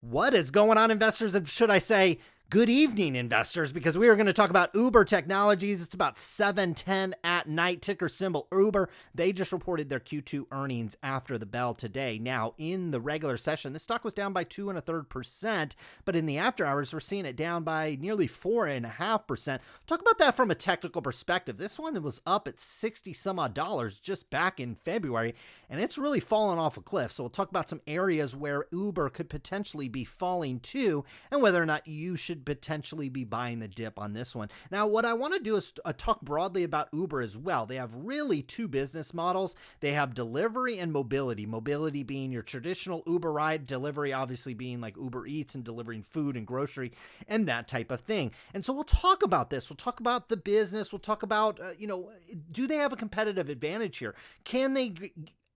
What is going on, investors? And should I say, good evening, investors, because we are going to talk about Uber Technologies. It's about 7:10 at night, ticker symbol Uber. They just reported their Q2 earnings after the bell today. Now, in the regular session, the stock was down by 2.33%, but in the after hours, we're seeing it down by nearly 4.5%. Talk about that from a technical perspective. This one was up at 60 some odd dollars just back in February, and it's really fallen off a cliff. So we'll talk about some areas where Uber could potentially be falling to, and whether or not you should potentially be buying the dip on this one. Now, what I want to do is talk broadly about Uber as well. They have really two business models. They have delivery and mobility. Mobility being your traditional Uber ride, delivery obviously being like Uber Eats and delivering food and grocery and that type of thing. And so we'll talk about this. We'll talk about the business. We'll talk about, do they have a competitive advantage here? Can they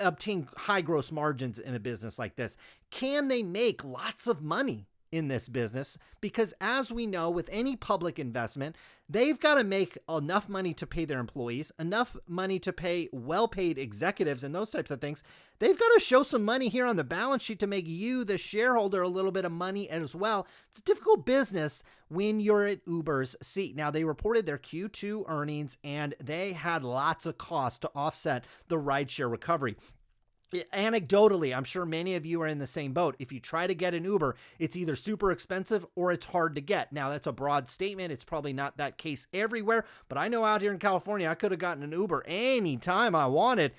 obtain high gross margins in a business like this? Can they make lots of money in this business? Because as we know, with any public investment, they've got to make enough money to pay their employees, enough money to pay well-paid executives and those types of things. They've got to show some money here on the balance sheet to make you, the shareholder, a little bit of money as well. It's a difficult business when you're at Uber's seat. Now, they reported their Q2 earnings and they had lots of costs to offset the rideshare recovery. Anecdotally, I'm sure many of you are in the same boat. If you try to get an Uber, it's either super expensive or it's hard to get. Now, that's a broad statement. It's probably not that case everywhere, but I know out here in California, I could have gotten an Uber anytime I wanted.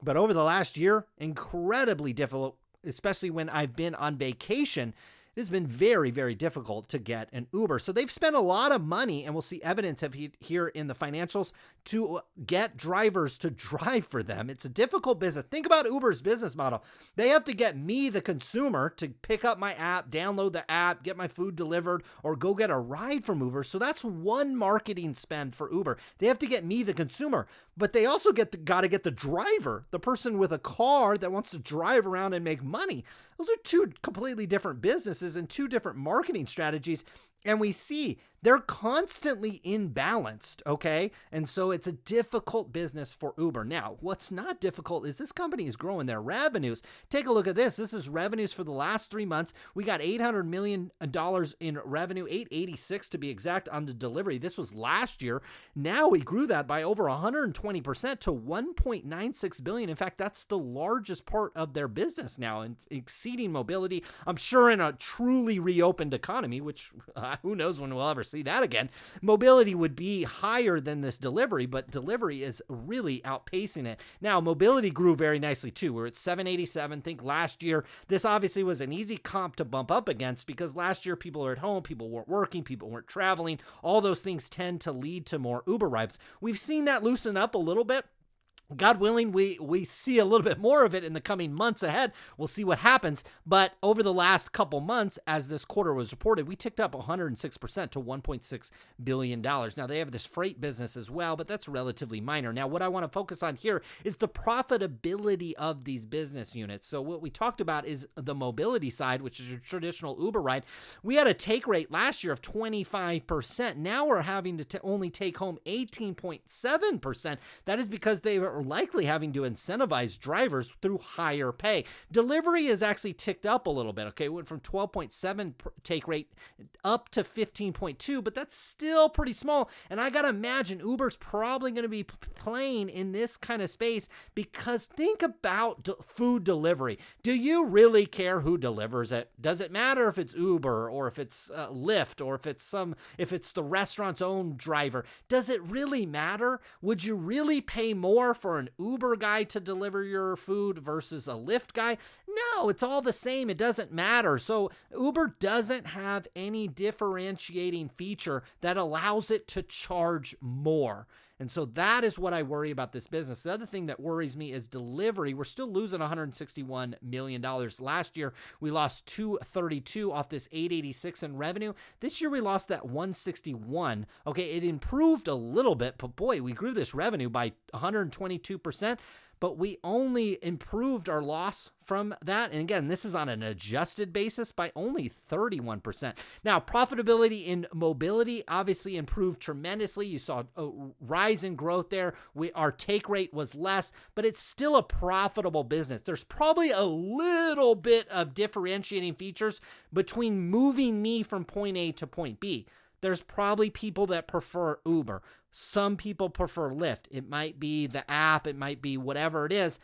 But over the last year, incredibly difficult, especially when I've been on vacation. It has been very, very difficult to get an Uber. So they've spent a lot of money, and we'll see evidence of here in the financials, to get drivers to drive for them. It's a difficult business. Think about Uber's business model. They have to get me, the consumer, to pick up my app, download the app, get my food delivered, or go get a ride from Uber. So that's one marketing spend for Uber. They have to get me, the consumer, but they also got to get the driver, the person with a car that wants to drive around and make money. Those are two completely different businesses and two different marketing strategies. And we see they're constantly imbalanced, okay? And so it's a difficult business for Uber. Now, what's not difficult is this company is growing their revenues. Take a look at this. This is revenues for the last 3 months. We got $800 million in revenue, 886 to be exact, on the delivery. This was last year. Now we grew that by over 120% to $1.96 billion. In fact, that's the largest part of their business now, and exceeding mobility. I'm sure in a truly reopened economy, which who knows when we'll ever see that again, mobility would be higher than this delivery, but delivery is really outpacing it. Now, mobility grew very nicely too. We're at 787. Think last year, this obviously was an easy comp to bump up against because last year people were at home, people weren't working, people weren't traveling. All those things tend to lead to more Uber rides. We've seen that loosen up a little bit. God willing, we see a little bit more of it in the coming months ahead. We'll see what happens. But over the last couple months, as this quarter was reported, we ticked up 106% to $1.6 billion. Now, they have this freight business as well, but that's relatively minor. Now, what I want to focus on here is the profitability of these business units. So what we talked about is the mobility side, which is your traditional Uber ride. We had a take rate last year of 25%. Now we're having to only take home 18.7%. That is because they were likely having to incentivize drivers through higher pay. Delivery has actually ticked up a little bit. Okay, it went from 12.7 take rate up to 15.2, but that's still pretty small. And I gotta imagine Uber's probably going to be playing in this kind of space because think about food delivery. Do you really care who delivers it? Does it matter if it's Uber or if it's Lyft or if it's the restaurant's own driver? Does it really matter? Would you really pay more for an Uber guy to deliver your food versus a Lyft guy? No, it's all the same. It doesn't matter. So Uber doesn't have any differentiating feature that allows it to charge more. And so that is what I worry about this business. The other thing that worries me is delivery. We're still losing $161 million. Last year, we lost $232 off this $886 in revenue. This year, we lost that $161. Okay, it improved a little bit, but boy, we grew this revenue by 122%. but we only improved our loss from that. And again, this is on an adjusted basis by only 31%. Now, profitability in mobility obviously improved tremendously. You saw a rise in growth there. Our take rate was less, but it's still a profitable business. There's probably a little bit of differentiating features between moving me from point A to point B. There's probably people that prefer Uber. Some people prefer Lyft. It might be the app. It might be whatever it is.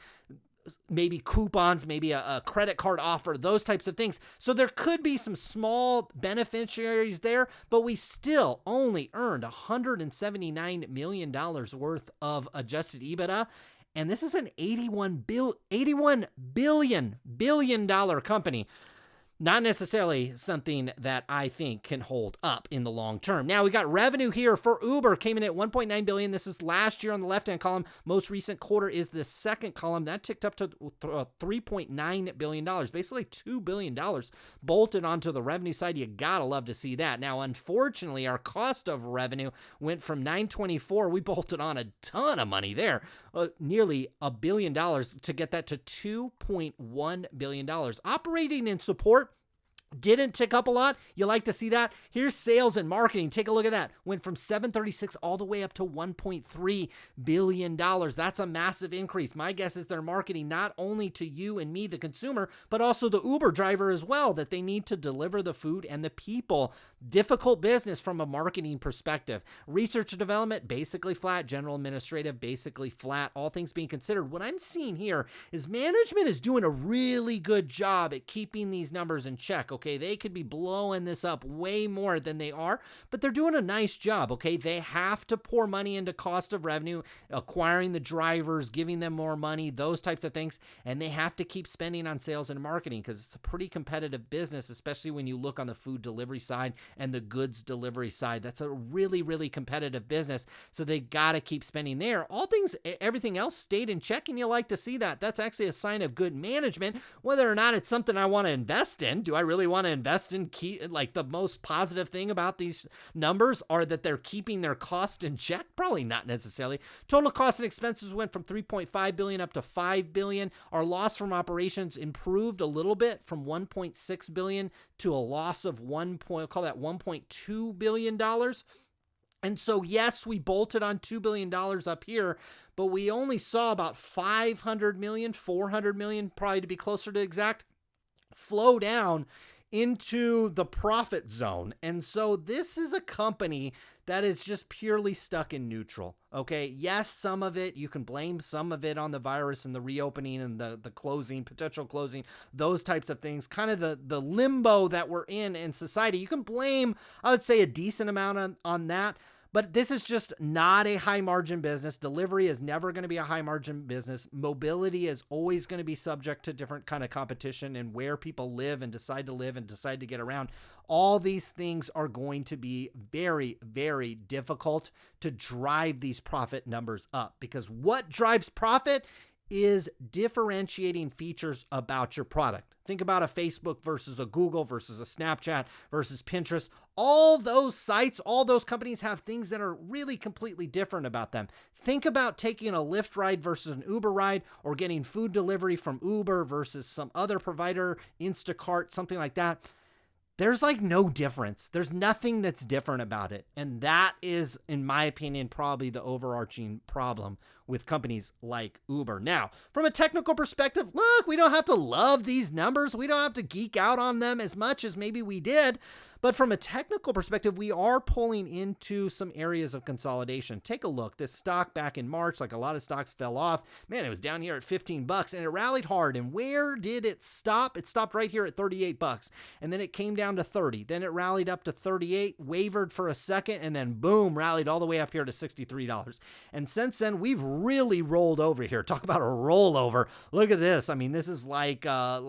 Maybe coupons, maybe a credit card offer, those types of things. So there could be some small beneficiaries there, but we still only earned $179 million worth of adjusted EBITDA. And this is an $81 billion company. Not necessarily something that I think can hold up in the long term. Now we got revenue here for Uber came in at $1.9 billion. This is last year on the left-hand column. Most recent quarter is the second column. That ticked up to $3.9 billion, basically $2 billion bolted onto the revenue side. You gotta love to see that. Now, unfortunately, our cost of revenue went from $924. We bolted on a ton of money there, nearly $1 billion to get that to $2.1 billion. Operating and support didn't tick up a lot. You like to see that? Here's sales and marketing. Take a look at that. Went from 736 all the way up to $1.3 billion. That's a massive increase. My guess is they're marketing not only to you and me, the consumer, but also the Uber driver as well, that they need to deliver the food and the people. Difficult business from a marketing perspective. Research and development, basically flat. General administrative, basically flat. All things being considered, what I'm seeing here is management is doing a really good job at keeping these numbers in check. Okay, they could be blowing this up way more than they are, but they're doing a nice job. Okay, they have to pour money into cost of revenue, acquiring the drivers, giving them more money, those types of things, and they have to keep spending on sales and marketing because it's a pretty competitive business, especially when you look on the food delivery side and the goods delivery side. That's a really, really competitive business, so they got to keep spending there. Everything else stayed in check, and you like to see that. That's actually a sign of good management. Whether or not it's something I want to invest in, do I really want to invest in the most positive thing about these numbers are that they're keeping their cost in check? Probably not necessarily. Total costs and expenses went from $3.5 billion up to $5 billion. Our loss from operations improved a little bit from $1.6 billion to a loss of $1.2 billion. And so, yes, we bolted on $2 billion up here, but we only saw about $500 million, $400 million, probably to be closer to exact, flow down into the profit zone. And so this is a company that is just purely stuck in neutral. Okay, yes, some of it, you can blame some of it on the virus and the reopening and the closing, potential closing, those types of things, kind of the limbo that we're in society. You can blame, I would say, a decent amount on that. But this is just not a high margin business. Delivery is never going to be a high margin business. Mobility is always going to be subject to different kind of competition and where people live and decide to get around. All these things are going to be very, very difficult to drive these profit numbers up, because what drives profit is differentiating features about your product. Think about a Facebook versus a Google versus a Snapchat versus Pinterest. All those sites, all those companies have things that are really completely different about them. Think about taking a Lyft ride versus an Uber ride, or getting food delivery from Uber versus some other provider, Instacart, something like that. There's like no difference. There's nothing that's different about it. And that is, in my opinion, probably the overarching problem with companies like Uber. Now, from a technical perspective, look, we don't have to love these numbers. We don't have to geek out on them as much as maybe we did. But from a technical perspective, we are pulling into some areas of consolidation. Take a look. This stock back in March, like a lot of stocks, fell off. Man, it was down here at $15 and it rallied hard. And where did it stop? It stopped right here at $38. And then it came down to 30. Then it rallied up to 38, wavered for a second, and then boom, rallied all the way up here to $63. And since then, we've really rolled over here. Talk about a rollover. Look at this. I mean, this is like a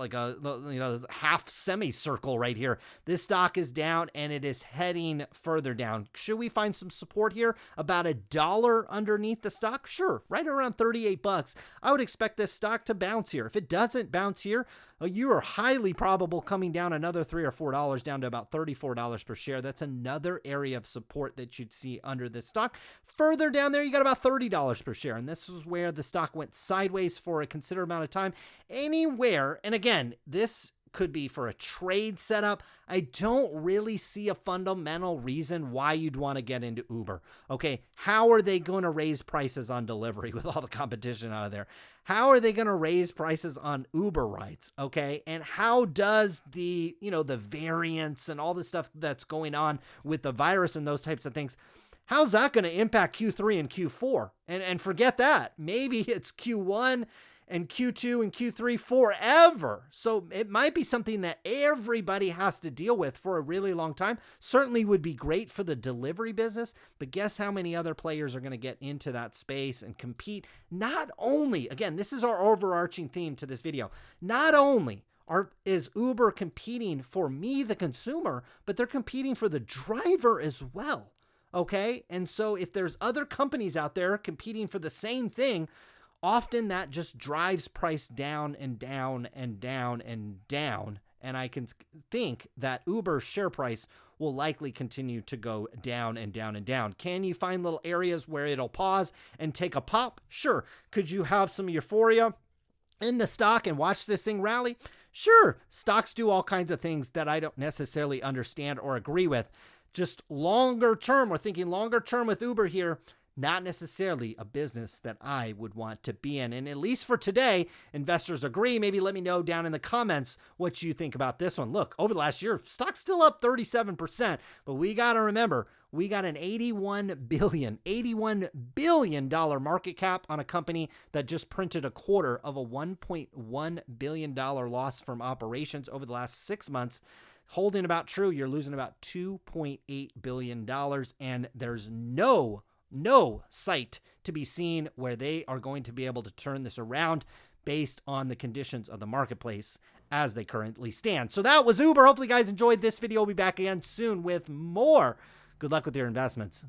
half semicircle right here. This stock is down and it is heading further down. Should we find some support here? About $1 underneath the stock? Sure, right around $38. I would expect this stock to bounce here. If it doesn't bounce here, you are highly probable coming down another $3 or $4 down to about $34 per share. That's another area of support that you'd see under this stock. Further down there, you got about $30 per share. anywhere, and this is where the stock went sideways for a considerable amount of time, anywhere, and again, this could be for a trade setup. I don't really see a fundamental reason why you'd want to get into Uber. Okay, how are they going to raise prices on delivery with all the competition out of there? How are they going to raise prices on Uber rides? Okay, and how does the, the variants and all the stuff that's going on with the virus and those types of things, how's that going to impact Q3 and Q4? And forget that. Maybe it's Q1 and Q2 and Q3 forever. So it might be something that everybody has to deal with for a really long time. Certainly would be great for the delivery business, but guess how many other players are going to get into that space and compete? Not only, again, this is our overarching theme to this video, not only is Uber competing for me, the consumer, but they're competing for the driver as well. Okay? And so if there's other companies out there competing for the same thing, often that just drives price down and down and down and down. And I can think that Uber's share price will likely continue to go down and down and down. Can you find little areas where it'll pause and take a pop? Sure. Could you have some euphoria in the stock and watch this thing rally? Sure. Stocks do all kinds of things that I don't necessarily understand or agree with. Just longer term, we're thinking longer term with Uber here, not necessarily a business that I would want to be in. And at least for today, investors agree. Maybe let me know down in the comments what you think about this one. Look, over the last year, stock's still up 37%, but we got to remember, we got an $81 billion market cap on a company that just printed a quarter of a $1.1 billion loss from operations over the last 6 months. Holding about true, you're losing about $2.8 billion, and there's no sight to be seen where they are going to be able to turn this around based on the conditions of the marketplace as they currently stand. So that was Uber. Hopefully you guys enjoyed this video. We'll be back again soon with more. Good luck with your investments.